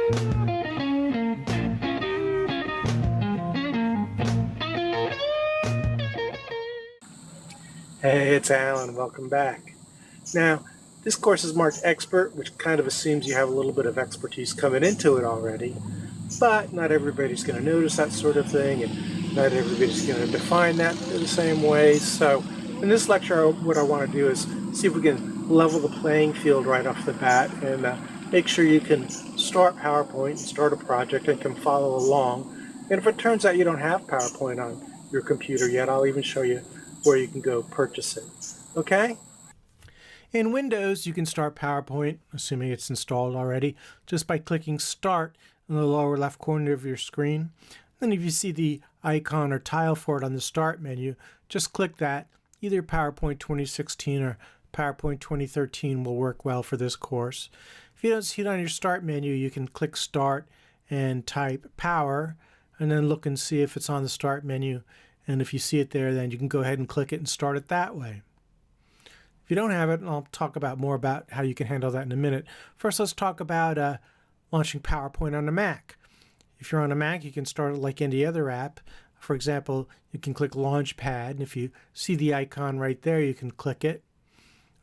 Hey, it's Alan. Welcome back. Now, this course is marked Expert, which kind of assumes you have a little bit of expertise coming into it already, but not everybody's going to notice that sort of thing, and not everybody's going to define that the same way. So in this lecture, what I want to do is see if we can level the playing field right off the bat and make sure you can start PowerPoint and start a project and can follow along. And if it turns out you don't have PowerPoint on your computer yet, I'll even show you where you can go purchase it. Okay? In Windows, you can start PowerPoint, assuming it's installed already, just by clicking Start in the lower left corner of your screen. Then if you see the icon or tile for it on the Start menu, just click that. Either PowerPoint 2016 or PowerPoint 2013 will work well for this course. If you don't see it on your Start menu, you can click Start and type Power, and then look and see if it's on the Start menu. And if you see it there, then you can go ahead and click it and start it that way. If you don't have it, and I'll talk more about how you can handle that in a minute. First, let's talk about launching PowerPoint on a Mac. If you're on a Mac, you can start it like any other app. For example, you can click Launchpad, and if you see the icon right there, you can click it.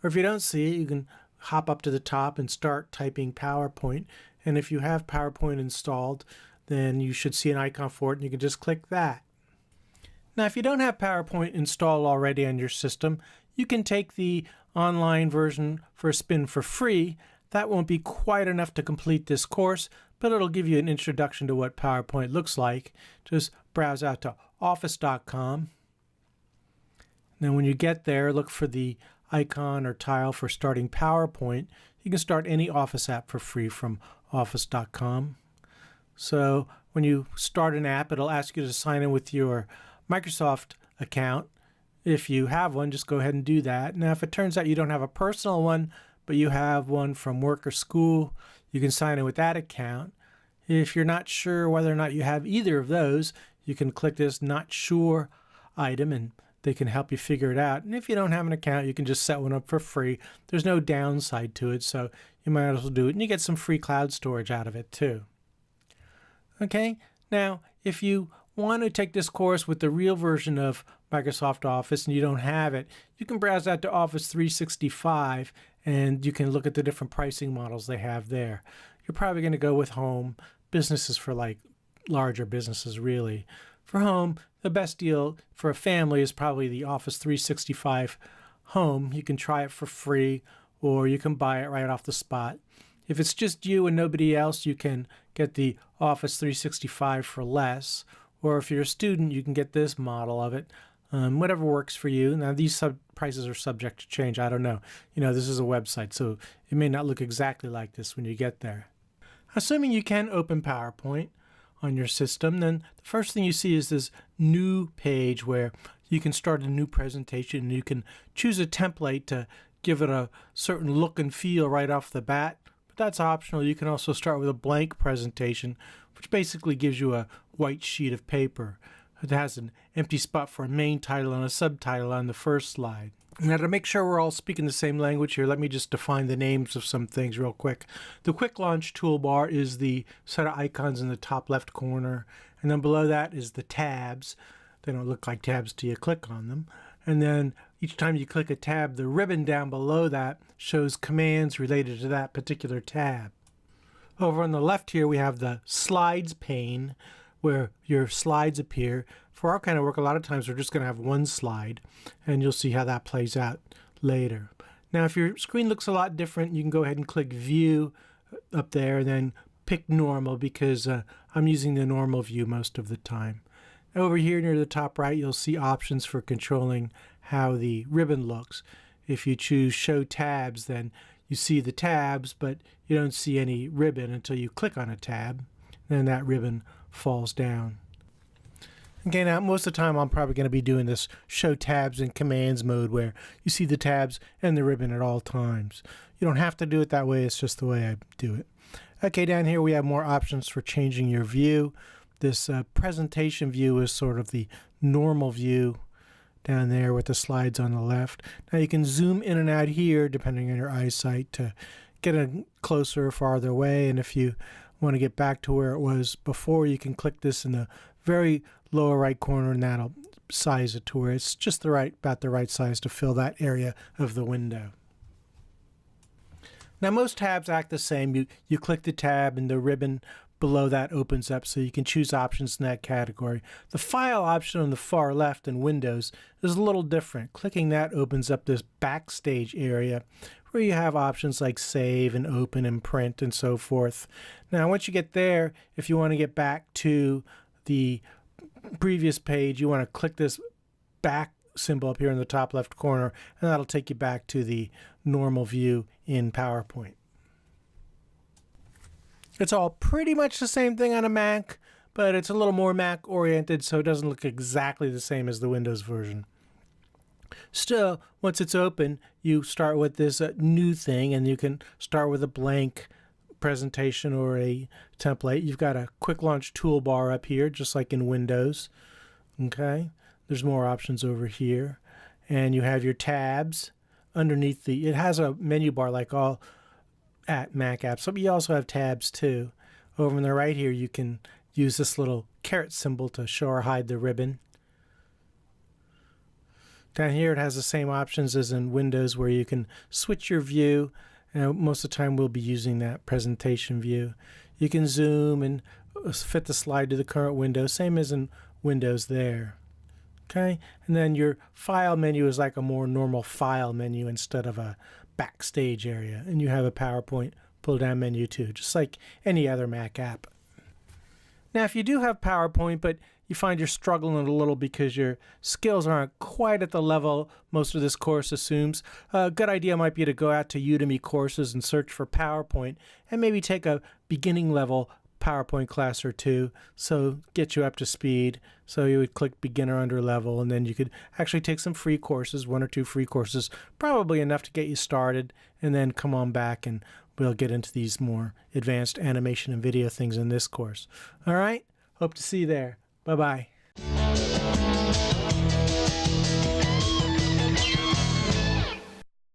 Or if you don't see it, you can hop up to the top and start typing PowerPoint. And if you have PowerPoint installed, then you should see an icon for it, and you can just click that. Now, if you don't have PowerPoint installed already on your system, you can take the online version for a spin for free. That won't be quite enough to complete this course, but it'll give you an introduction to what PowerPoint looks like. Just browse out to office.com. Then when you get there, look for the icon or tile for starting PowerPoint. You can start any Office app for free from office.com. So when you start an app, it'll ask you to sign in with your Microsoft account. If you have one, just go ahead and do that. Now, if it turns out you don't have a personal one, but you have one from work or school, you can sign in with that account. If you're not sure whether or not you have either of those, you can click this Not Sure item and they can help you figure it out. And if you don't have an account, you can just set one up for free. There's no downside to it, so you might as well do it. And you get some free cloud storage out of it too. Okay, now if you want to take this course with the real version of Microsoft Office and you don't have it, you can browse out to Office 365 and you can look at the different pricing models they have there. You're probably going to go with Home. Business is for like larger businesses, really. For Home, the best deal for a family is probably the Office 365 Home. You can try it for free or you can buy it right off the spot. If it's just you and nobody else, you can get the Office 365 for less. Or if you're a student, you can get this model of it. Whatever works for you. Now, these prices are subject to change. I don't know. This is a website, so it may not look exactly like this when you get there. Assuming you can open PowerPoint on your system, then the first thing you see is this new page where you can start a new presentation and you can choose a template to give it a certain look and feel right off the bat. But that's optional. You can also start with a blank presentation, which basically gives you a white sheet of paper. It has an empty spot for a main title and a subtitle on the first slide. Now, to make sure we're all speaking the same language here, let me just define the names of some things real quick. The Quick Launch toolbar is the set of icons in the top left corner, and then below that is the tabs. They don't look like tabs till you click on them. And then each time you click a tab, the ribbon down below that shows commands related to that particular tab. Over on the left here, we have the Slides pane, where your slides appear. For our kind of work, a lot of times we're just going to have one slide, and you'll see how that plays out later. Now, if your screen looks a lot different, you can go ahead and click View up there, and then pick Normal, because I'm using the normal view most of the time. Over here near the top right, you'll see options for controlling how the ribbon looks. If you choose Show Tabs, then you see the tabs, but you don't see any ribbon until you click on a tab. Then that ribbon falls down. Okay, now most of the time I'm probably going to be doing this Show Tabs in Commands mode where you see the tabs and the ribbon at all times. You don't have to do it that way, it's just the way I do it. Okay, down here we have more options for changing your view. This presentation view is sort of the normal view down there with the slides on the left. Now you can zoom in and out here depending on your eyesight to get a closer or farther away, and if you want to get back to where it was before, you can click this in the very lower right corner, and that'll size it to where it's just about the right size to fill that area of the window. Now most tabs act the same. You click the tab and the ribbon below that opens up, so you can choose options in that category. The file option on the far left in Windows is a little different. Clicking that opens up this backstage area where you have options like save and open and print and so forth. Now once you get there, if you want to get back to the previous page, you want to click this back symbol up here in the top left corner, and that'll take you back to the normal view in PowerPoint. It's all pretty much the same thing on a Mac, but it's a little more Mac oriented, so it doesn't look exactly the same as the Windows version. Still, once it's open, you start with this new thing, and you can start with a blank presentation or a template. You've got a quick launch toolbar up here, just like in Windows. Okay, there's more options over here, and you have your tabs underneath it has a menu bar like all at Mac apps, but you also have tabs too. Over on the right here, you can use this little caret symbol to show or hide the ribbon. Down here, it has the same options as in Windows, where you can switch your view. Most of the time, we'll be using that presentation view. You can zoom and fit the slide to the current window, same as in Windows there. Okay, and then your file menu is like a more normal file menu instead of a backstage area. And you have a PowerPoint pull-down menu too, just like any other Mac app. Now, if you do have PowerPoint, but you find you're struggling a little because your skills aren't quite at the level most of this course assumes, a good idea might be to go out to Udemy courses and search for PowerPoint and maybe take a beginning level PowerPoint class or two, so get you up to speed. So you would click beginner under level, and then you could actually take some free courses, 1 or 2 free courses, probably enough to get you started, and then come on back and we'll get into these more advanced animation and video things in this course. All right, hope to see you there. Bye-bye.